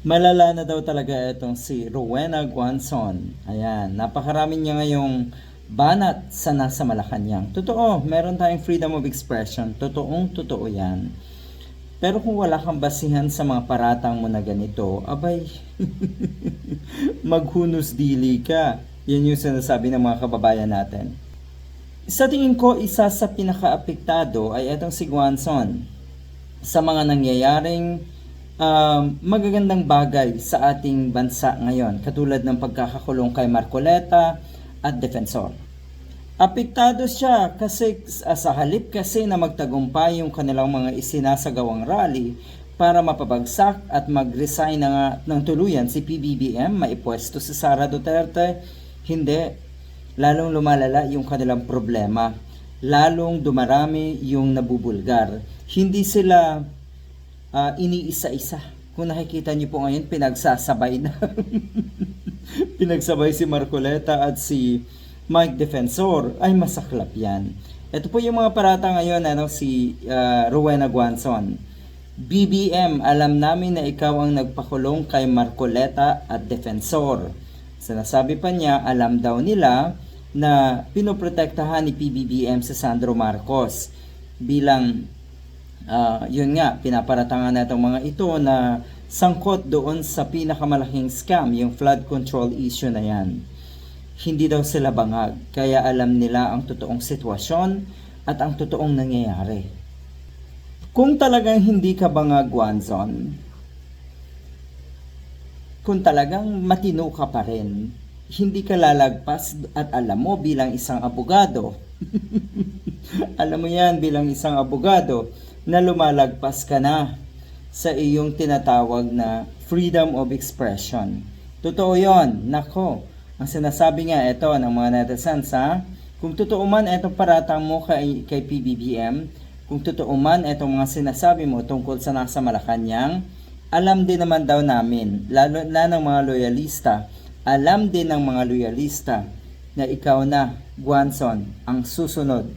Malala na daw talaga itong si Rowena Guanzon. Ayan, napakarami niya ngayong banat sa nasa Malacanang. Totoo, meron tayong freedom of expression. Totoong totoo yan. Pero kung wala kang basihan sa mga paratang mo na ganito, abay, maghunos dili ka. Yan yung sinasabi ng mga kababayan natin. Sa tingin ko, isa sa pinaka-apektado ay itong si Guanzon sa mga nangyayaring magagandang bagay sa ating bansa ngayon, katulad ng pagkakakulong kay Marcoleta at Defensor. Apektado siya kasi sa halip kasi na magtagumpay yung kanilang mga isinasagawang rally para mapabagsak at mag-resign na ng tuluyan si PBBM, maipwesto si Sara Duterte, hindi. Lalong lumalala yung kanilang problema. Lalong dumarami yung nabubulgar. Hindi sila iniisa-isa. Kung nakikita niyo po ngayon, pinagsasabay na. Pinagsabay si Marcoleta at si Mike Defensor. Ay, masaklap yan. Ito po yung mga parata ngayon, si Rowena Guanzon. BBM, alam namin na ikaw ang nagpakulong kay Marcoleta at Defensor. Sinasabi pa niya, alam daw nila na pinoprotektahan ni PBBM si Sandro Marcos bilang yun nga, pinaparatangan na itong mga ito na sangkot doon sa pinakamalaking scam, yung flood control issue na yan. Hindi daw sila bangag, kaya alam nila ang totoong sitwasyon at ang totoong nangyayari. Kung talagang hindi ka bangag, Guanzon, kung talagang matino ka pa rin, hindi ka lalagpas at alam mo bilang isang abogado. Alam mo yan bilang isang abogado na lumalagpas ka na sa iyong tinatawag na freedom of expression. Totoo yon. Nako, ang sinasabi nga ito ng mga netizens kung totoo man itong paratang mo kay PBBM, kung totoo man itong mga sinasabi mo tungkol sa nasa Malacanang, alam din naman daw namin, lalo na ng mga loyalista, alam din ng mga loyalista na ikaw na, Guanzon, ang susunod.